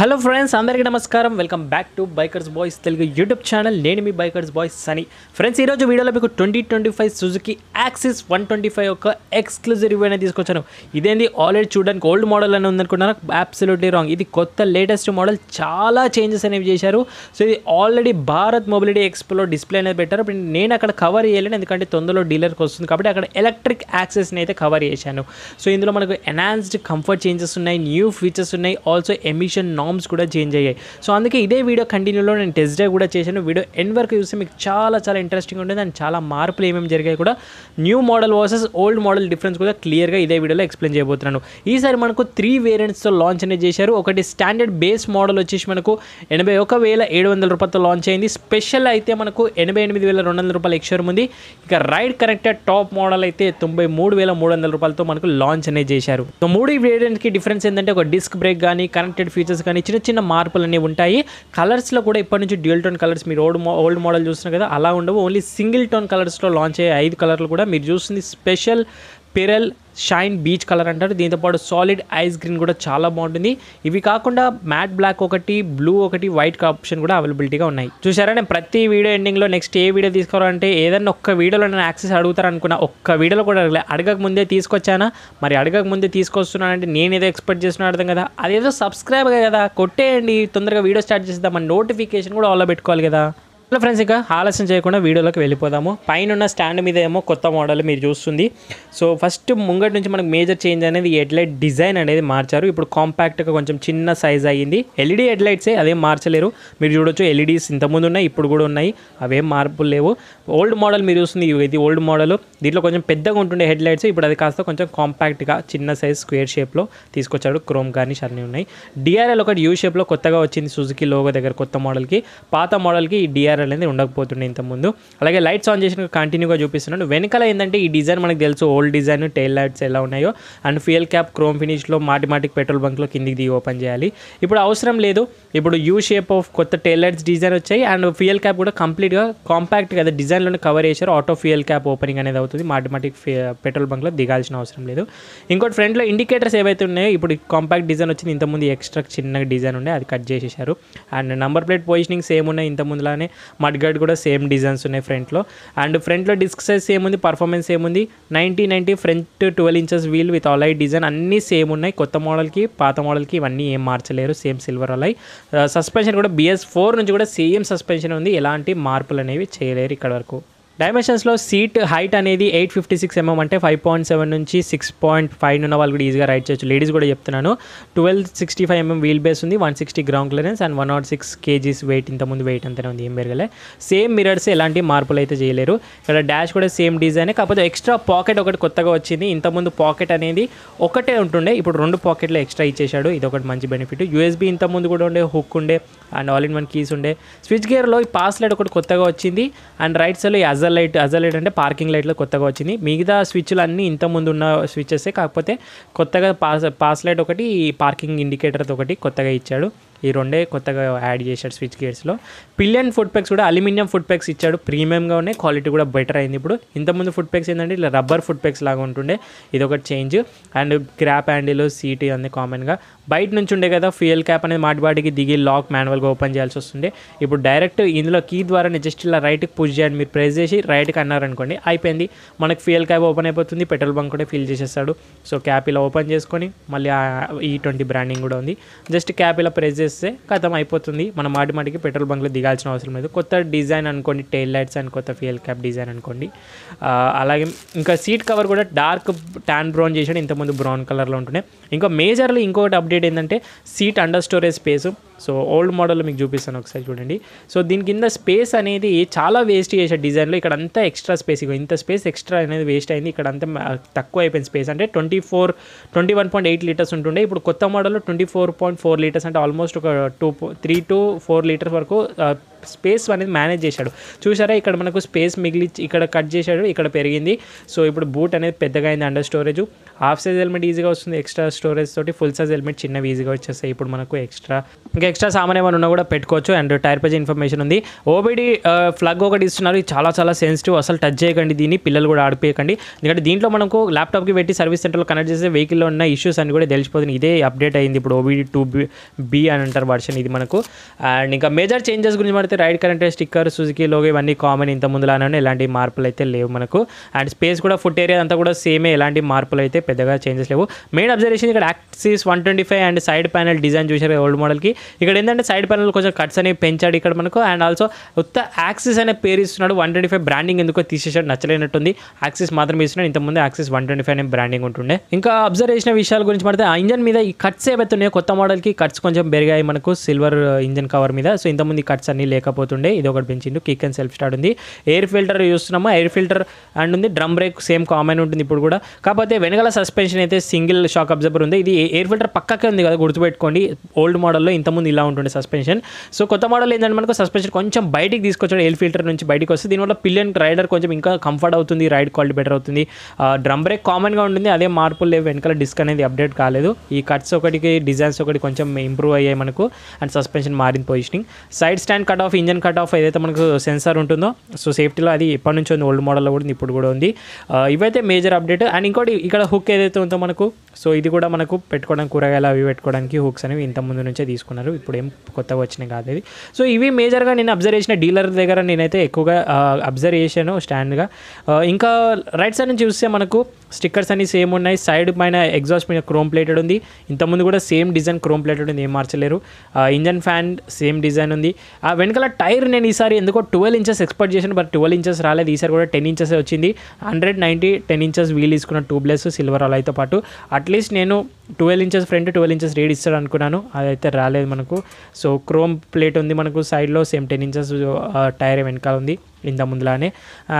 Hello friends, అందరికీ నమస్కారం. Welcome back to bikers boys Telugu YouTube channel. నేను మీ బైకర్స్ బాయ్స్ సనీ. ఫ్రెండ్స్, ఈరోజు వీడియోలో మీకు 2025 సుజుకి యాక్సిస్ 125 యొక్క ఎక్స్క్లూజివ్ రివ్యూ అనేది తీసుకొచ్చాను. ఇదేంది ఆల్రెడీ చూడడానికి ఓల్డ్ మోడల్ అని ఉందనుకున్నాను. Absolutely wrong. ఇది కొత్త లేటెస్ట్ మోడల్. చాలా చేంజెస్ అనేవి చేశారు. సో ఇది ఆల్రెడీ భారత్ మొబిలిటీ ఎక్స్పోలో డిస్ప్లే అనేది పెట్టారు. ఇప్పుడు నేను అక్కడ కవర్ చేయలేను, ఎందుకంటే తొందరలో డీలర్కి వస్తుంది కాబట్టి అక్కడ ఎలక్ట్రిక్ యాక్సెస్ని అయితే కవర్ చేశాను. సో ఇందులో మనకు ఎన్హాన్స్డ్ కంఫర్ట్ చేంజెస్ ఉన్నాయి, న్యూ ఫీచర్స్ ఉన్నాయి, ఆల్సో ఎమిషన్ నార్మ్స్ కూడా చేంజ్ అయ్యాయి. సో అందుకే ఇదే వీడియో కంటిన్యూలో నేను టెస్ట్ డ్రైవ్ కూడా చేశాను. వీడియో ఎండ్ వరకు చూస్తే మీకు చాలా ఇంట్రెస్టింగ్ ఉంటుంది. అండ్ చాలా మార్పులు ఏమేమి జరిగాయి కూడా, new model versus old model difference కూడా క్లియర్గా ఇదే వీడియోలో ఎక్స్ప్లెయిన్ చేయబోతున్నాను. ఈసారి మనకు 3 వేరియంట్స్తో లాంచ్ అనేది చేశారు. ఒకటి స్టాండర్డ్ బేస్ మోడల్ వచ్చేసి మనకు 81,700 రూపాయలతో లాంచ్ అయింది. స్పెషల్ అయితే మనకు 88,200 రూపాయలు ఎక్స్షోరూమ్ ఉంది. ఇక రైడ్ కనెక్టెడ్ టాప్ మోడల్ అయితే 93,300 రూపాయలతో మనకు లాంచ్ అనేది చేశారు. సో 3 వేరియంట్కి డిఫరెన్స్ ఏంటంటే, ఒక డిస్క్ బ్రేక్ కానీ, కనెక్టెడ్ ఫీచర్స్ కానీ చిన్న మార్పులు అనేవి ఉంటాయి. కలర్స్లో కూడా ఇప్పటి నుంచి డ్యూయల్ టోన్ కలర్స్, మీరు ఓల్డ్ మోడల్ చూస్తున్నారు కదా, అలా ఉండవు. ఓన్లీ సింగిల్ టోన్ కలర్స్లో లాంచ్ అయ్యే 5 కలర్లు కూడా మీరు చూస్తుంది special pearl shine beach colour అంటారు. దీంతోపాటు సాలిడ్ ఐస్ గ్రీన్ కూడా చాలా బాగుంటుంది. ఇవి కాకుండా మ్యాట్ బ్లాక్ ఒకటి, బ్లూ ఒకటి, వైట్ ఆప్షన్ కూడా అవైలబిలిటీగా ఉన్నాయి. చూసారా, నేను ప్రతి వీడియో ఎండింగ్లో నెక్స్ట్ ఏ వీడియో తీసుకోవాలంటే ఏదన్నా ఒక్క వీడియోలో నేను యాక్సెస్ అడుగుతారు అనుకున్నా. ఒక్క వీడియోలో కూడా అడగక ముందే తీసుకొచ్చానా? మరి అడగక ముందే తీసుకొస్తున్నానంటే నేను ఏదో ఎక్స్పెక్ట్ చేస్తున్నా అర్థం కదా. అదేదో సబ్స్క్రైబ్ కదా, కొట్టేయండి. తొందరగా వీడియో స్టార్ట్ చేద్దాం. మన నోటిఫికేషన్ కూడా ఆల్లో పెట్టుకోవాలి కదా. హలో ఫ్రెండ్స్, ఇక ఆలస్యం చేయకుండా వీడియోలోకి వెళ్ళిపోదాము. పైన ఉన్న స్టాండ్ మీద ఏమో కొత్త మోడల్ మీరు చూస్తుంది. సో ఫస్ట్ ముంగటి నుంచి మనకు మేజర్ చేంజ్ అనేది హెడ్లైట్ డిజైన్ అనేది మార్చారు. ఇప్పుడు కాంపాక్ట్గా కొంచెం చిన్న సైజ్ అయ్యింది. ఎల్ఈడి హెడ్లైట్సే, అదేం మార్చలేరు. మీరు చూడొచ్చు ఎల్ఈడీస్ ఇంతకుముందు ఉన్నాయి, ఇప్పుడు కూడా ఉన్నాయి. అవేం మార్పులు లేవు. ఓల్డ్ మోడల్ మీరు చూస్తుంది, ఇది ఓల్డ్ మోడల్. దీంట్లో కొంచెం పెద్దగా ఉంటుండే హెడ్లైట్స్, ఇప్పుడు అది కాస్త కొంచెం కాంపాక్ట్గా చిన్న సైజ్ స్క్వేర్ షేప్లో తీసుకొచ్చాడు. క్రోమ్ గార్నిష్ అన్నీ ఉన్నాయి. డిఆర్ఎల్ ఒకటి యూ షేప్లో కొత్తగా వచ్చింది సుజుకి లోగో దగ్గర. కొత్త మోడల్కి, పాత మోడల్కి ఈ డిఆర్ఎల్ అనేది ఉండకపోతుండే ఇంతకుముందు. అలాగే లైట్స్ ఆన్ చేసిన కంటిన్యూగా చూపిస్తున్నాను. వెనకాల ఏంటంటే ఈ డిజైన్ మనకు తెలుసు, ఓల్డ్ డిజైన్ టైల్ లైట్స్ ఎలా ఉన్నాయో. అండ్ ఫ్యూయల్ క్యాప్ క్రోమ్ ఫినిష్లో మాటిమాటికి పెట్రోల్ బంక్లో కిందికి దిగి ఓపెన్ చేయాలి. ఇప్పుడు అవసరం లేదు. ఇప్పుడు యూ షేప్ ఆఫ్ కొత్త టైల్ లైట్స్ డిజైన్ వచ్చాయి. అండ్ ఫ్యూయల్ క్యాప్ కూడా కంప్లీట్గా కాంపాక్ట్ కదా డిజైన్లోనే కవర్ చేశారు. ఆటో ఫ్యూయల్ క్యాప్ ఓపెనింగ్ అనేది అవుతుంది. మాటిమాటికి పెట్రోల్ బంక్లో దిగాల్సిన అవసరం లేదు. ఇంకోటి ఫ్రంట్లో ఇండికేటర్స్ ఏవైతే ఉన్నాయో, ఇప్పుడు కాంపాక్ట్ డిజైన్ వచ్చింది. ఇంతకుముందు ఎక్స్ట్రా చిన్నగా డిజైన్ ఉండే, అది కట్ చేసేసారు. And number plate positioning same ఉన్నాయి ఇంతకుముందులానే. మడ్ గార్డ్ కూడా సేమ్ డిజైన్స్ ఉన్నాయి ఫ్రంట్లో. అండ్ ఫ్రంట్లో డిస్క్ సైజ్ సేమ్ ఉంది, పర్ఫార్మెన్స్ సేమ్ ఉంది. 90 front 12 inches wheel with all light design అన్నీ సేమ్ ఉన్నాయి. కొత్త మోడల్కి పాత మోడల్కి ఇవన్నీ ఏం మార్చలేరు, సేమ్ సిల్వర్ అలాయ్. సస్పెన్షన్ కూడా BS4 నుంచి కూడా సేమ్ సస్పెన్షన్ ఉంది. ఎలాంటి మార్పులు అనేవి చేయలేరు ఇక్కడ వరకు. డైమెన్షన్స్లో సీట్ హైట్ అనేది 856 mm, అంటే 5.7 నుంచి 6.5 ఉన్న వాళ్ళు కూడా ఈజీగా రైడ్ చేయొచ్చు. లేడీస్ కూడా చెప్తున్నాను. 1265 mm వీల్ బేస్ ఉంది, 160 ground clearance and 106 kgs weight. ఇంతకుముందు వెయిట్ అంతనే ఉంది, ఏం పెరగలే. సేమ్ మిరర్స్, ఎలాంటి మార్పులు అయితే చేయలేరు. ఇక్కడ డాష్ కూడా సేమ్ డిజైనే, కాకపోతే ఎక్స్ట్రా పాకెట్ ఒకటి కొత్తగా వచ్చింది. ఇంతకుముందు పాకెట్ అనేది ఒకటే ఉంటుండే, ఇప్పుడు 2 పాకెట్లు ఎక్స్ట్రా ఇచ్చేసాడు. ఇది ఒకటి మంచి బెనిఫిట్. USB ఇంతకుముందు కూడా ఉండే, హుక్ ఉండే and all in one keys ఉండే. స్విచ్ గేర్లో ఈ పాస్ లైట్ ఒకటి కొత్తగా వచ్చింది. అండ్ రైట్ సైడ్లో అజర్ లైట్ అంటే పార్కింగ్ లైట్లో కొత్తగా వచ్చింది. మిగతా స్విచ్లు అన్నీ ఇంతకుముందు ఉన్న స్విచ్చెసే, కాకపోతే కొత్తగా పాస్ లైట్ ఒకటి, పార్కింగ్ ఇండికేటర్ ఒకటి కొత్తగా ఇచ్చాడు. ఈ రెండే కొత్తగా యాడ్ చేశాడు స్విచ్ గేర్స్లో. పిలియన్ ఫుట్ పెక్స్ కూడా అల్యూమినియం ఫుట్ పెక్స్ ఇచ్చాడు. ప్రీమియంగా ఉన్నాయి, క్వాలిటీ కూడా బెటర్ అయింది. ఇప్పుడు ఇంతకుముందు ఫుట్ పెక్స్ ఏంటంటే ఇలా రబ్బర్ ఫుట్ పెక్స్ లాగా ఉంటుండే, ఇది ఒకటి change. And grab handle, seat అన్నీ కామన్గా. బయట నుంచి ఉండే కదా ఫ్యూయల్ క్యాప్ అనేది మాటిబాటికి దిగి లాక్ మాన్యువల్గా ఓపెన్ చేయాల్సి వస్తుండే. ఇప్పుడు డైరెక్ట్ ఇందులో కీ ద్వారానే జస్ట్ ఇలా రైట్కి పుష్ చేయండి. మీరు ప్రెస్ చేసి రైట్కి అన్నారనుకోండి, అయిపోయింది. మనకు ఫ్యూయల్ క్యాప్ ఓపెన్ అయిపోతుంది, పెట్రోల్ బంక్ కూడా ఫిల్ చేసేస్తాడు. సో క్యాప్ ఇలా ఓపెన్ చేసుకొని మళ్ళీ E20 బ్రాండింగ్ కూడా ఉంది. జస్ట్ క్యాప్ ఇలా ప్రెస్ చేస్తే ఖతం అయిపోతుంది. మనం మాటిమాటికి పెట్రోల్ బంక్లో దిగాల్సిన అవసరం లేదు. కొత్త డిజైన్ అనుకోండి, టైల్ లైట్స్ అండ్ కొత్త ఫ్యూయల్ క్యాప్ డిజైన్ అనుకోండి. అలాగే ఇంకా సీట్ కవర్ కూడా డార్క్ ట్యాన్ బ్రౌన్ చేసాడు. ఇంతకుముందు బ్రౌన్ కలర్లో ఉంటుండే. ఇంకా మేజర్లీ ఇంకొకటి అప్డేట్ ఏంటంటే seat under storage space. So old మోడల్లో మీకు చూపిస్తాను, ఒకసారి చూడండి. సో దీని కింద స్పేస్ అనేది చాలా వేస్ట్ చేశాడు డిజైన్లో. ఇక్కడ అంతా ఎక్స్ట్రా స్పేస్, ఇంత స్పేస్ ఎక్స్ట్రా అనేది వేస్ట్ అయింది. ఇక్కడ అంతా తక్కువ అయిపోయింది స్పేస్. అంటే 21.8 లీటర్స్ ఉంటుండే, ఇప్పుడు కొత్త మోడల్లో 24.4 లీటర్స్, అంటే ఆల్మోస్ట్ ఒక 3 to 4 లీటర్స్ వరకు స్పేస్ అనేది మేనేజ్ చేశాడు. చూసారా ఇక్కడ మనకు స్పేస్ మిగిలి ఇక్కడ కట్ చేశాడు, ఇక్కడ పెరిగింది. సో ఇప్పుడు బూట్ అనేది పెద్దగా అయింది. Under storage half size helmet ఈజీగా వస్తుంది ఎక్స్ట్రా స్టోరేజ్ తోటి. ఫుల్ సైజ్ హెల్మెట్ చిన్నవి ఈజీగా వచ్చేస్తాయి. ఇప్పుడు మనకు ఎక్స్ట్రా సామాన్ ఏమైనా ఉన్నా కూడా పెట్టుకోవచ్చు. అండ్ టైర్ పేజ్ ఇన్ఫర్మేషన్ ఉంది. ఓబిడి ఫ్లగ్ ఒకటి ఇస్తున్నారు. ఇది చాలా సెన్సిటివ్, అసలు టచ్ చేయకండి దీన్ని, పిల్లలు కూడా ఆడిపోయకండి. ఎందుకంటే దీంట్లో మనకు ల్యాప్టాప్కి పెట్టి సర్వీస్ సెంటర్లో కనెక్ట్ చేస్తే వెహికల్లో ఉన్న ఇష్యూస్ అన్ని కూడా తెలిసిపోతుంది. ఇదే అప్డేట్ అయింది ఇప్పుడు ఓబిడి 2B అని అంటారు వర్షన్ ఇది మనకు. అండ్ ఇంకా మేజర్ చేంజెస్ గురించి పడితే ride connected sticker, Suzuki logo ఇవన్నీ కామన్ ఇంత ముందులానే, ఎలాంటి మార్పులు అయితే లేవు మనకు. అండ్ స్పేస్ కూడా ఫుట్ ఏరియా అంతా కూడా సేమే, ఎలాంటి మార్పులు అయితే పెద్దగా చేంజెస్ లేవు. మెయిన్ అబ్జర్వేషన్ ఇక్కడ Access 125 and side panel design చూసారు ఓల్డ్ మోడల్కి. ఇక్కడ ఏంటంటే సైడ్ ప్యానల్ కొంచెం కట్స్ అనేవి పెంచాడు ఇక్కడ మనకు. అండ్ ఆల్సో ఉత్త యాక్సిస్ అనే పేరు ఇస్తున్నాడు. 125 బ్రాండింగ్ ఎందుకో తీసేసాడు, నచ్చలేనట్టుంది. యాక్సిస్ మాత్రం ఇస్తున్నాడు. ఇంతకుముందు యాక్సిస్ 125 అనే బ్రాండింగ్ ఉంటుండే. ఇంకా అబ్జర్వ్ చేసిన విషయాల గురించి పడితే ఆ ఇంజన్ మీద ఈ కట్స్ ఏవైతే ఉన్నాయో కొత్త మోడల్కి కట్స్ కొంచెం పెరిగాయి మనకు సిల్వర్ ఇంజన్ కవర్ మీద. సో ఇంతకుముందు కట్స్ అన్ని లేకపోతుండే, ఇది ఒకటి పెంచిండు. కిక్ అండ్ సెల్ఫ్ స్టార్ట్ ఉంది. ఎయిర్ ఫిల్టర్ చూస్తున్నాము, ఎయిర్ ఫిల్టర్ అండ్ ఉంది. డ్రమ్ బ్రేక్ సేమ్ కామన్ ఉంటుంది ఇప్పుడు కూడా. కాకపోతే వెనకాల సస్పెన్షన్ అయితే సింగిల్ షాక్ అబ్జర్వర్ ఉంది. ఇది ఎయిర్ ఫిల్టర్ పక్కకే ఉంది కదా, గుర్తుపెట్టుకోండి. ఓల్డ్ మోడల్లో ఇంతకుముందు ఇలా ఉంటుండే సస్పెన్షన్. సో కొత్త మోడల్ ఏంటంటే మనకు సస్పెన్షన్ కొంచెం బయటికి తీసుకొచ్చాడు, ఎయిర్ ఫిల్టర్ నుంచి బయటికి వస్తే. దీనివల్ల పిలియన్ రైడర్ కొంచెం ఇంకా కంఫర్ట్ అవుతుంది, రైడ్ క్వాలిటీ బెటర్ అవుతుంది. డ్రమ్ బ్రేక్ కామన్గా ఉంటుంది, అదే మార్పులు లేవు. వెనకాల డిస్క్ అనేది అప్డేట్ కాలేదు. ఈ కట్స్ ఒకటికి డిజైన్స్ ఒకటి కొంచెం ఇంప్రూవ్ అయ్యాయి మనకు. అండ్ సస్పెన్షన్ మారింది positioning. Side stand cut off, engine cut off ఏదైతే మనకు సెన్సార్ ఉంటుందో సో సేఫ్టీలో అది ఎప్పటి నుంచి ఉంది, ఓల్డ్ మోడల్లో కూడా ఇప్పుడు కూడా ఉంది. ఇవైతే మేజర్ అప్డేట్. అండ్ ఇంకోటి ఇక్కడ హుక్ ఏదైతే ఉందో మనకు, సో ఇది కూడా మనకు పెట్టుకోవడానికి కూరగాయలు అవి పెట్టుకోవడానికి హుక్స్ అనేవి ఇంత ముందు నుంచే తీసుకున్నారు, ఇప్పుడు ఏం కొత్తగా వచ్చినాయి కాదు ఇది. సో ఇవి మేజర్గా నేను అబ్జర్వ్ చేసిన డీలర్ దగ్గర నేనైతే ఎక్కువగా అబ్జర్వ్ చేశాను స్టాండ్గా. ఇంకా రైట్ సైడ్ నుంచి చూస్తే మనకు స్టిక్కర్స్ అన్ని సేమ్ ఉన్నాయి. సైడ్ పైన ఎగ్జాస్ట్ పైన క్రోమ్ ప్లేటెడ్ ఉంది. ఇంతకుముందు కూడా సేమ్ డిజైన్ క్రోమ్ ప్లేటెడ్ ఉంది, ఏం మార్చలేరు. ఇంజన్ ఫ్యాన్ సేమ్ డిజైన్ ఉంది. ఆ వెనకాల టైర్ నేను ఈసారి ఎందుకో 12 ఇంచెస్ ఎక్స్పెక్ట్ చేశాను, బట్ 12 ఇంచెస్ రాలేదు. ఈసారి కూడా 10 ఇంచెస్ వచ్చింది. 190 10 ఇంచెస్ వీల్ తీసుకున్న ట్యూబ్లెస్ సిల్వర్ అలాయ్తో పాటు. అట్లీస్ట్ నేను 12 ఇంచెస్ ఫ్రంట్ 12 ఇంచెస్ రేడ్ ఇస్తాడు అనుకున్నాను, అదైతే రాలేదు మనకు. సో క్రోమ్ ప్లేట్ ఉంది మనకు సైడ్లో, సేమ్ 10 ఇంచెస్ టైర్ వెనకాల ఉంది ఇంత ముందులానే.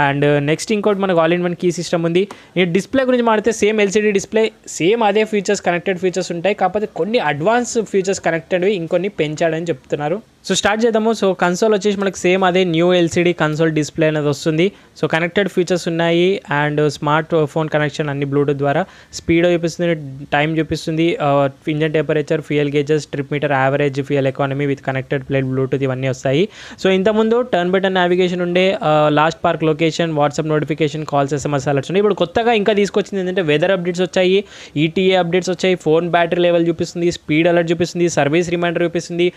అండ్ నెక్స్ట్ ఇంకోటి మనకు all in one key system ఉంది. ఈ డిస్ప్లే గురించి మాట్లాడితే సేమ్ ఎల్సీడీ డిస్ప్లే, సేమ్ అదే ఫీచర్స్, కనెక్టెడ్ ఫీచర్స్ ఉంటాయి. కాకపోతే కొన్ని అడ్వాన్స్ ఫీచర్స్ కనెక్టెడ్వి ఇంకొన్ని పెంచాడని చెప్తున్నారు. సో స్టార్ట్ చేద్దాము. సో కన్సోల్ వచ్చేసి మనకి సేమ్ అదే న్యూ ఎల్సీడీ కన్సోల్ డిస్ప్లే అనేది వస్తుంది. సో కనెక్టెడ్ ఫీచర్స్ ఉన్నాయి. అండ్ స్మార్ట్ ఫోన్ కనెక్షన్ అన్ని బ్లూటూత్ ద్వారా. స్పీడ్ చూపిస్తుంది, టైం చూపిస్తుంది, engine temperature, fuel gauges, trip meter, average fuel economy with connected plate Bluetooth ఇవన్నీ వస్తాయి. సో ఇంతకుముందు టర్న్ బటన్ నావిగేషన్ ఉండే, last park location, WhatsApp notification, calls, SMS alerts ఉన్నాయి. ఇప్పుడు కొత్తగా ఇంకా తీసుకొచ్చింది ఏంటంటే వెదర్ అప్డేట్స్ వచ్చాయి, ETA అప్డేట్స్ వచ్చాయి, ఫోన్ బ్యాటరీ లెవెల్ చూపిస్తుంది, స్పీడ్ అలర్ట్ చూపిస్తుంది, సర్వీస్ రిమైండర్ చూపిస్తుంది,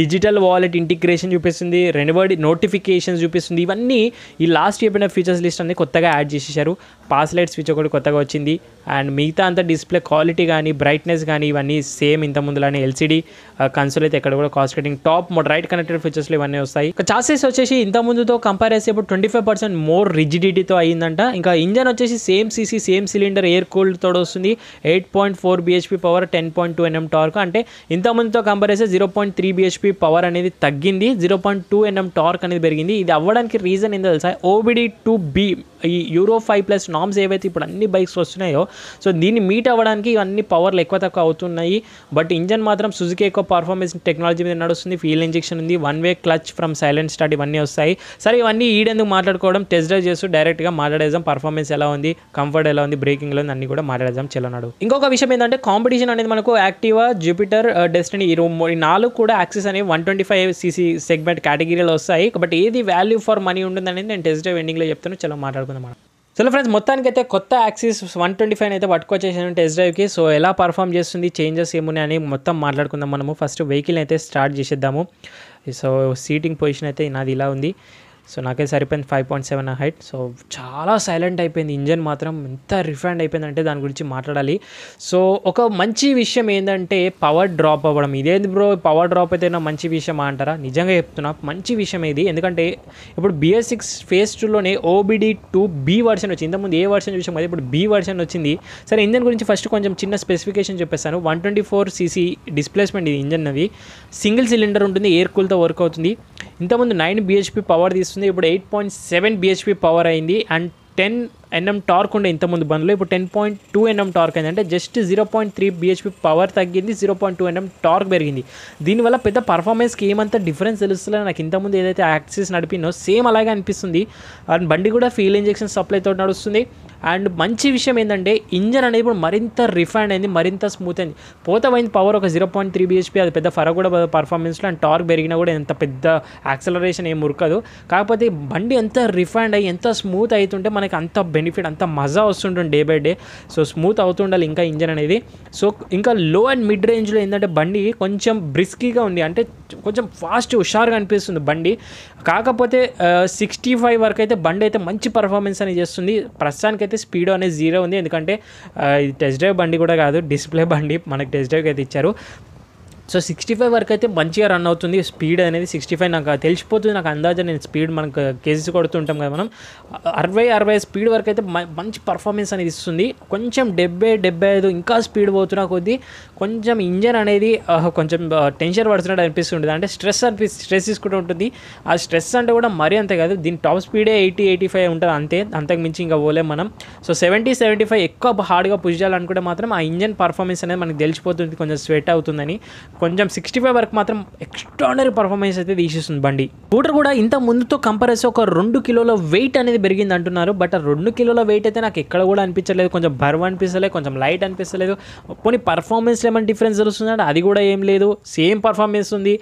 డిజిటల్ వాలెట్ ఇంటిగ్రేషన్ చూపిస్తుంది, రెన్యువర్డ్ నోటిఫికేషన్స్ చూపిస్తుంది. ఇవన్నీ ఈ లాస్ట్ చెప్పిన ఫీచర్స్ లిస్ట్ అన్ని కొత్తగా యాడ్ చేసేసారు. పాస్ లైట్ స్విచ్ ఒకటి కొత్తగా వచ్చింది. అండ్ మిగతా అంతా డిస్ప్లే క్వాలిటీ కానీ బ్రైట్నెస్ కానీ ఇవన్నీ సేమ్ ఇంత ముందులానే. LCD కన్సోల్ అయితే ఎక్కడ కూడా cost cutting, top right connected ఫీచర్స్లో ఇవన్నీ వస్తాయి. చాసెస్ వచ్చేసి ఇంత ముందుతో కంపేర్ చేస్తే ఇప్పుడు 25% మోర్ రిజిడిటీతో అయ్యిందంట. ఇంకా ఇంజన్ వచ్చేసి same CC same cylinder air cooled తోడు వస్తుంది. 8.4 bhp పవర్, 10.2 Nm టార్క్. అంటే ఇంత ముందుతో కంపేర్ చేస్తే 0.3 bhp పవర్ అనేది తగ్గింది, 0.2 Nm టార్క్ అనేది పెరిగింది. ఇది అవ్వడానికి రీజన్ ఏంటో తెలుసా? OBD2B ఈ Euro 5+ నామ్స్ ఏవైతే ఇప్పుడు అన్ని బైక్స్ వస్తున్నాయో సో దీన్ని మీట్ అవ్వడానికి ఇవన్నీ పవర్లు ఎక్కువ తక్కువ అవుతున్నాయి. బట్ ఇంజన్ మాత్రం సుజుకి ఎక్కువ పర్ఫార్మెన్స్ టెక్నాలజీ మీద నడుస్తుంది. ఫ్యూయల్ ఇంజెక్షన్ ఉంది, 1-way clutch from silent start, ఇవన్నీ వస్తాయి. సరే ఇవన్నీ ఈడెందుకు మాట్లాడుకోవడం, టెస్ట్ డ్రైవ్ చేస్తూ డైరెక్ట్గా మాట్లాడేద్దాం. పర్ఫార్మెన్స్ ఎలా ఉంది, కంఫర్ట్ ఎలా ఉంది, బ్రేకింగ్ ఎలా ఉంది అన్ని కూడా మాట్లాడేద్దాం. చెల్లనాడు. ఇంకొక విషయం ఏంటంటే కాంపిటీషన్ అనేది మనకు యాక్టివా, జూపిటర్, డెస్టినీ ఈ 4 కూడా యాక్సెస్ అనేవి 125cc సెగ్మెంట్ కేటగిరీలో వస్తాయి. బట్ ఏది వాల్యూ ఫర్ మనీ ఉంటుందనేది నేను టెస్ట్ డ్రైవ్ ఎండింగ్లో చెప్తాను. చలో మాట్లాడుకుందాం. సో ఫ్రెండ్స్ మొత్తానికి అయితే కొత్త యాక్సిస్ 125 అయితే పట్టుకొచ్చేసాను టెస్ట్ డ్రైవ్కి. సో ఎలా పర్ఫామ్ చేస్తుంది, చేంజెస్ ఏమున్నాయని మొత్తం మాట్లాడుకుందాం మనము. ఫస్ట్ వెహికల్ అయితే స్టార్ట్ చేసేద్దాము. సో సీటింగ్ పొజిషన్ అయితే నాది ఇలా ఉంది. సో నాకైతే సరిపోయింది 5.7 హైట్. సో చాలా సైలెంట్ అయిపోయింది. ఇంజన్ మాత్రం ఎంత రిఫైండ్ అయిపోయిందంటే దాని గురించి మాట్లాడాలి. సో ఒక మంచి విషయం ఏంటంటే పవర్ డ్రాప్ అవ్వడం. ఇదేంది బ్రో పవర్ డ్రాప్ అయితే మంచి విషయమా అంటారా? నిజంగా చెప్తున్నా మంచి విషయం ఇది. ఎందుకంటే ఇప్పుడు BS6 Phase 2లోనే OBD2B వర్షన్ వచ్చింది. ఇంతకుముందు ఏ వర్షన్ చూసాం కదా, ఇప్పుడు B వర్షన్ వచ్చింది. సరే ఇంజన్ గురించి ఫస్ట్ కొంచెం చిన్న స్పెసిఫికేషన్ చెప్పేస్తాను. 124cc డిస్ప్లేస్మెంట్ ఇది ఇంజన్ అది. సింగిల్ సిలిండర్ ఉంటుంది, ఎయిర్ కూల్తో వర్క్ అవుతుంది. ఇంతకుముందు 9 bhp పవర్ తీస్తుంది, ఇప్పుడు 8.7 bhp పవర్ అయింది. అండ్ 10 ఎన్ఎం టార్క్ ఉండే ఇంతకుముందు బండ్లో, ఇప్పుడు 10.2 ఎన్ఎం టార్క్ అయింది. అంటే జస్ట్ 0.3 bhp పవర్ తగ్గింది, 0.2 ఎన్ఎం టార్క్ పెరిగింది. దీనివల్ల పెద్ద పర్ఫార్మెన్స్కి ఏమంత డిఫరెన్స్ తెలుస్తలేదు. నాకు ఇంతకుముందు ఏదైతే యాక్సిస్ నడిపినో సేమ్ అలాగే అనిపిస్తుంది. అండ్ బండి కూడా ఫ్యూయల్ ఇంజెక్షన్ సప్లైతో నడుస్తుంది. అండ్ మంచి విషయం ఏంటంటే ఇంజన్ అనేది ఇప్పుడు మరింత రిఫైన్ అయింది, మరింత స్మూత్ అయింది. పోతమైంది పవర్ ఒక 0.3 bhp, అది పెద్ద ఫరక్ కూడా పర్ఫార్మెన్స్లో. అండ్ టార్క్ పెరిగినా కూడా ఎంత పెద్ద యాక్సలరేషన్ ఏం ఉరకదు. కాకపోతే బండి ఎంత రిఫైండ్ అయ్యి ఎంత స్మూత్ అవుతుంటే మనకి అంత బెనిఫిట్, అంత మజా వస్తుంటుంది day by day. So smooth అవుతుండాలి ఇంకా ఇంజన్ అనేది. సో ఇంకా లో అండ్ మిడ్ రేంజ్లో ఏంటంటే బండి కొంచెం బ్రిస్కీగా ఉంది, అంటే కొంచెం ఫాస్ట్ హుషారుగా అనిపిస్తుంది బండి. కాకపోతే 65 వరకు అయితే బండి అయితే మంచి పర్ఫార్మెన్స్ అనేది చేస్తుంది. ప్రస్తుతానికి అయితే స్పీడ్ అనేది 0 ఉంది, ఎందుకంటే ఇది టెస్ట్ డ్రైవ్ బండి కూడా కాదు, డిస్ప్లే బండి మనకి టెస్ట్ డ్రైవ్కి అయితే ఇచ్చారు. సో 65 వరకు అయితే మంచిగా రన్ అవుతుంది. స్పీడ్ అనేది 65 నాకు తెలిసిపోతుంది, నాకు అందాజా. నేను స్పీడ్ మనకు కేజీస్ కొడుతుంటాం కదా మనం, 60 స్పీడ్ వరకు అయితే మంచి పర్ఫార్మెన్స్ అనేది ఇస్తుంది. కొంచెం 70-75 ఇంకా స్పీడ్ పోతున్నా కొద్దీ కొంచెం ఇంజన్ అనేది కొంచెం టెన్షన్ పడుతున్నట్టు అనిపిస్తుంటుంది. అంటే స్ట్రెస్ తీసుకుంటూ ఉంటుంది. ఆ స్ట్రెస్ అంటే కూడా మరీ అంతే కాదు, దీని టాప్ స్పీడే 80-85 ఉంటుంది అంతే, అంతకు మించి ఇంకా పోలేం మనం. సో 70-75 ఎక్కువ హార్డ్గా పుష్ చేయాలనుకుంటే మాత్రం ఆ ఇంజన్ పర్ఫార్మెన్స్ అనేది మనకు తెలిసిపోతుంది, కొంచెం స్వెట్ అవుతుందని. కొంచెం 65 వరకు మాత్రం ఎక్స్ట్రాడనరీ పర్ఫార్మెన్స్ అయితే తీసేస్తుంది బండి. స్కూటర్ కూడా ఇంత ముందుతో కంపేర్ చేస్తే ఒక 2 కిలోల వెయిట్ అనేది పెరిగింది అంటున్నారు. బట్ ఆ 2 కిలోల వెయిట్ అయితే నాకు ఎక్కడ కూడా అనిపించలేదు. కొంచెం బరువు అనిపిస్తలేదు, కొంచెం లైట్ అనిపిస్తలేదు. పోనీ పర్ఫార్మెన్స్లో ఏమైనా డిఫరెన్స్ తెలుస్తుందంటే అది కూడా ఏం లేదు, సేమ్ పర్ఫార్మెన్స్ ఉంది.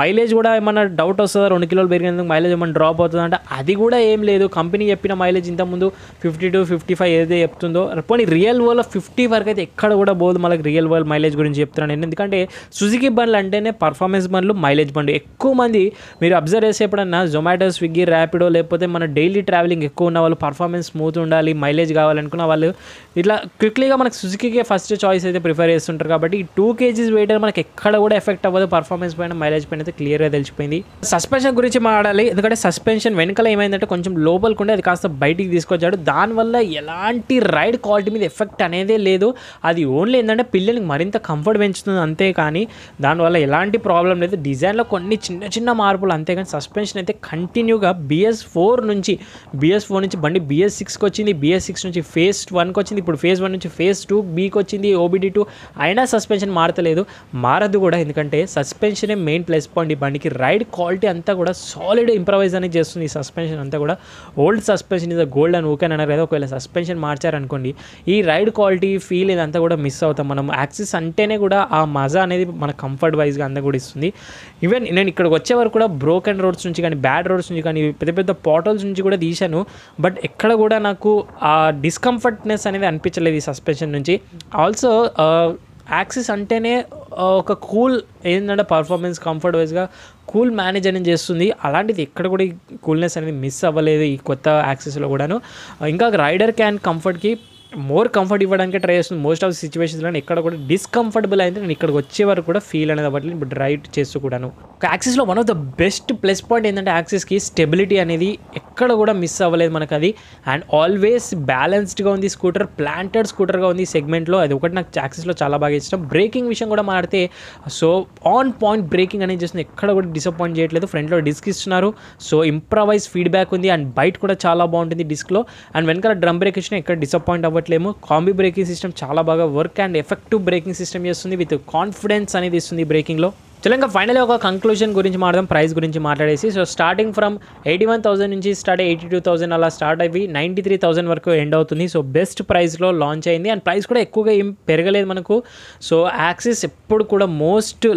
మైలేజ్ కూడా ఏమన్నా డౌట్ వస్తుందా, 2 కిలోలు పెరిగినందుకు మైలేజ్ ఏమైనా డ్రాప్ అవుతుందా అంటే అది కూడా ఏం లేదు. కంపెనీ చెప్పిన మైలేజ్ ఇంతకుముందు 52-55 ఏదైతే చెప్తుందో, పోనీ రియల్ వరల్డ్ 50 వరకు అయితే ఎక్కడ కూడా పోదు. మనకి రియల్ వరల్డ్ మైలేజ్ గురించి చెప్తున్నాను నేను, ఎందుకంటే సుజుకి బండ్లు అంటేనే పర్ఫార్మెన్స్ బండ్లు, మైలేజ్ బండ్లు. ఎక్కువ మంది మీరు అబ్జర్వ్ చేసే ఎప్పుడన్నా జొమాటో, స్విగ్గీ, ర్యాపిడో లేకపోతే మన డైలీ ట్రావెలింగ్ ఎక్కువ ఉన్న వాళ్ళు, పర్ఫార్మెన్స్ స్మూత్ ఉండాలి, మైలేజ్ కావాలనుకున్న వాళ్ళు ఇట్లా క్విక్లీగా మనకు సుజుకీకే ఫస్ట్ చాయిస్ అయితే ప్రిఫర్ చేస్తుంటారు. కాబట్టి ఈ 2 kgs వెయిట్ మనకి ఎక్కడ కూడా ఎఫెక్ట్ అవ్వదు, పర్ఫార్మెన్స్ పైన మైలేజ్ పైన అయితే క్లియర్గా తెలిసిపోయింది. సస్పెన్షన్ గురించి మాట్లాడాలి, ఎందుకంటే సస్పెన్షన్ వెనకాల ఏమైందంటే కొంచెం లోపలికి ఉండే అది కాస్త బయటికి తీసుకొచ్చాడు. దానివల్ల ఎలాంటి రైడ్ క్వాలిటీ మీద ఎఫెక్ట్ అనేదే లేదు. అది ఓన్లీ ఏంటంటే పిల్లలకి మరింత కంఫర్ట్ పెంచుతుంది అంతే, కానీ దానివల్ల ఎలాంటి ప్రాబ్లం లేదు. డిజైన్లో కొన్ని చిన్న మార్పులు అంతేగాని సస్పెన్షన్ అయితే కంటిన్యూగా BS4 నుంచి బండి BS6కి వచ్చింది, BS6 నుంచి phase 1కి వచ్చింది, ఇప్పుడు phase 1 నుంచి phase 2Bకి వచ్చింది, OBD2 అయినా సస్పెన్షన్ మారదు కూడా, ఎందుకంటే సస్పెన్షనే మెయిన్ ప్లస్ పాయింట్ ఈ బండికి. రైడ్ క్వాలిటీ అంతా కూడా సాలిడ్ ఇంప్రవైజ్ అనేది చేస్తుంది ఈ సస్పెన్షన్ అంతా కూడా. ఓల్డ్ సస్పెన్షన్ ఇస్ గోల్డ్ అని ఊకే అన్నారు కదా, ఒకవేళ సస్పెన్షన్ మార్చారనుకోండి ఈ రైడ్ క్వాలిటీ ఫీల్ ఇదంతా కూడా మిస్ అవుతాం మనం. యాక్సిస్ అంటేనే కూడా ఆ మజా అనేది మన కంఫర్ట్ వైజ్గా అంతా కూడా ఇస్తుంది. ఈవెన్ నేను ఇక్కడికి వచ్చే వరకు కూడా బ్రోకెన్ రోడ్స్ నుంచి కానీ, బ్యాడ్ రోడ్స్ నుంచి కానీ, పెద్ద పాటల్స్ నుంచి కూడా తీశాను. బట్ ఎక్కడ కూడా నాకు ఆ డిస్కంఫర్ట్నెస్ అనేది అనిపించలేదు ఈ సస్పెన్షన్ నుంచి. ఆల్సో యాక్సిస్ అంటేనే ఒక కూల్ ఏంటంటే పర్ఫార్మెన్స్ కంఫర్ట్ వైజ్గా కూల్ మేనేజ్ అనేది చేస్తుంది. అలాంటిది ఎక్కడ కూడా ఈ కూల్నెస్ అనేది మిస్ అవ్వలేదు ఈ కొత్త యాక్సిస్లో కూడాను. ఇంకా రైడర్ క్యాన్ కంఫర్ట్కి మోర్ కంఫర్ట్ ఇవ్వడానికి ట్రై చేస్తుంది మోస్ట్ ఆఫ్ సిచ్యువేషన్స్లో. ఎక్కడ కూడా డిస్కంఫర్టబుల్ అయితే నేను ఇక్కడికి వచ్చే వరకు కూడా ఫీల్ అనేది అవ్వట్లేదు ఇప్పుడు రైడ్ చేస్తూ కూడాను. యాక్సిస్లో one of the best plus point ఏంటంటే యాక్సిస్కి స్టెబిలిటీ అనేది ఎక్కడ కూడా మిస్ అవ్వలేదు మనకు అది. అండ్ ఆల్వేస్ బ్యాలెన్స్డ్గా ఉంది స్కూటర్, ప్లాంటెడ్ స్కూటర్గా ఉంది ఈ సెగ్మెంట్లో. అది ఒకటి నాకు యాక్సిస్లో చాలా బాగా ఇష్టం. బ్రేకింగ్ విషయం కూడా మాట్లాడితే సో ఆన్ పాయింట్ బ్రేకింగ్ అనేది చేస్తుంది, ఎక్కడ కూడా డిసప్పాయింట్ చేయట్లేదు. ఫ్రంట్లో డిస్క్ ఇస్తున్నారు, సో ఇంప్రవైజ్ ఫీడ్బ్యాక్ ఉంది. అండ్ బైట్ కూడా చాలా బాగుంటుంది డిస్క్లో. అండ్ వెనకాల డ్రమ్ బ్రేక్ ఇచ్చిన ఎక్కడ డిసప్పాయింట్ అవ్వట్లేము. కాంబీ బ్రేకింగ్ సిస్టమ్ చాలా బాగా work and effective braking system చేస్తుంది, విత్ కాన్ఫిడెన్స్ అనేది ఇస్తుంది బ్రేకింగ్లో. చలో ఇంకా ఫైనల్గా ఒక కంక్లూజన్ గురించి మాట్లాడదాం, ప్రైస్ గురించి మాట్లాడేసి. సో స్టార్టింగ్ ఫ్రమ్ 81,000 నుంచి స్టార్ట్ 82,000 అలా స్టార్ట్ అయ్యి 93,000 వరకు ఎండ్ అవుతుంది. సో బెస్ట్ ప్రైస్లో లాంచ్ అయింది. అండ్ ప్రైస్ కూడా ఎక్కువగా ఏం పెరగలేదు మనకు. సో యాక్సిస్ ఎప్పుడు కూడా మోస్ట్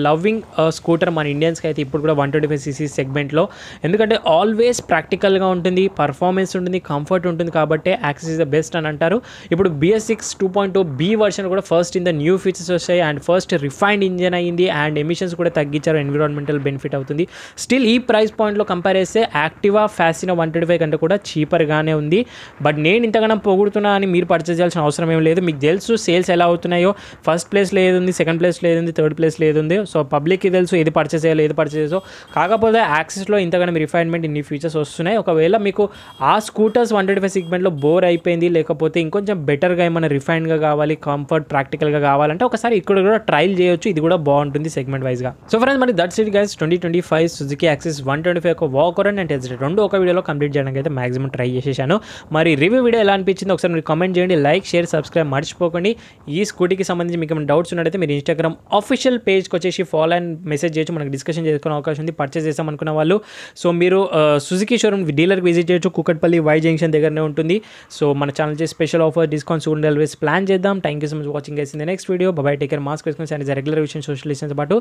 లవింగ్ స్కూటర్ మన ఇండియన్స్కి అయితే ఇప్పుడు కూడా 125cc సెగ్మెంట్లో, ఎందుకంటే ఆల్వేస్ ప్రాక్టికల్గా ఉంటుంది, పర్ఫార్మెన్స్ ఉంటుంది, కంఫర్ట్ ఉంటుంది. కాబట్టి యాక్సిస్ ఇస్ ద బెస్ట్ అని అంటారు. ఇప్పుడు BS6 2.0B వర్షన్ కూడా first in the new features వచ్చాయి. అండ్ ఫస్ట్ రిఫైన్డ్ ఇంజన్ అయింది. అండ్ ఎమిషన్స్ కూడా తగ్గించారు, ఎన్విరాన్మెంటల్ బెనిఫిట్ అవుతుంది. స్టిల్ ఈ ప్రైస్ పాయింట్లో కంపేర్ చేస్తే యాక్టివా ఫాసినో 125 కంటే కూడా చీపర్గానే ఉంది. బట్ నేను ఇంతగానో పొగుడుతున్నా అని మీరు పర్చేస్ చేయాల్సిన అవసరం ఏం లేదు. మీకు తెలుసు సేల్స్ ఎలా అవుతున్నాయో, ఫస్ట్ ప్లేస్లో ఏది ఉంది, సెకండ్ ప్లేస్లో ఏది ఉంది, థర్డ్ ప్లేస్లో ఏది ఉంది. సో పబ్లిక్కి తెలుసు ఏది పర్చేస్ చేయాలో, ఏది పర్చేస్ చేసో. కాకపోతే యాక్సిస్లో ఇంతగానో రిఫైన్మెంట్ ఇన్ని ఫీచర్స్ వస్తున్నాయి. ఒకవేళ మీకు ఆ స్కూటర్స్ 125 సెగ్మెంట్లో బోర్ అయిపోయింది, లేకపోతే ఇంకొంచెం బెటర్గా ఏమైనా రిఫైన్డ్గా కావాలి, కంఫర్ట్ ప్రాక్టికల్గా కావాలంటే ఒకసారి ఇక్కడ కూడా ట్రైల్ చేయొచ్చు. ఇది కూడా బాగుంటుంది జరిగింది సెగ్మెంట్ వైజ్గా. సో ఫ్రెండ్స్ మరి that's it guys 2025 Suzuki axis 125 యొక్క వాక్ అరౌండ్ అండ్ టెస్ట్ రెండు ఒక వీడియోలో కంప్లీట్ చేయడానికి అయితే మాక్సిమం ట్రై చేసేసాను. మరి రివ్యూ వీడియో ఎలా అనిపించింది ఒకసారి మీరు కామెంట్ చేయండి, లైక్ షేర్ సబ్స్క్రైబ్ మర్చిపోకండి. ఈ స్కూటీకి సంబంధించి మీకు ఏమైనా డౌట్స్ ఉన్నట్టయితే మీరు ఇన్స్టాగ్రామ్ ఆఫీషియల్ పేజ్కి వచ్చేసి ఫాలో అండ్ మెసేజ్ చేయొచ్చు, మనకు డిస్కషన్ చేసుకునే అవకాశం ఉంది. పర్చేస్ చేస్తాం అనుకున్న వాళ్ళు సో మీరు సుజుకి షోరూమ్ డీలర్కి విజిట్ చేయొచ్చు, కూకట్పల్లి వై జంక్షన్ దగ్గరనే ఉంటుంది. సో మన ఛానల్ చేసి స్పెషల్ ఆఫర్ డిస్కౌంట్స్ కూడా ఆల్వేస్ ప్లాన్ చేద్దాం. Thank you so much watching guys in the next video. Bye take care, mask వేసుకొని అండ్ రెగ్యులర్ విషయం సోషల్ డిస్టెన్స్ పాటు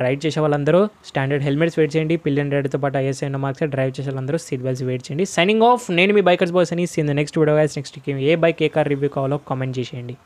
రైడ్ చేసే వాళ్ళందరూ స్టాండర్డ్ హెల్మెట్స్ వెయిట్ చేయండి, పిల్లన్ రైడ్తో పాటు ఐఎస్ఐ ఉన్న మార్క్స్ డ్రైవ్ చేసే వాళ్ళందరూ సీట్ బెల్ట్స్ వెయిట్ చేయండి. సైనింగ్ ఆఫ్, నేను మీ బైకర్స్ బాయ్స్ అని. See in the next video guys. Next ఏ బైక్ ఏ కార్ రివ్యూ కావాలో కామెంట్ చేసేయండి.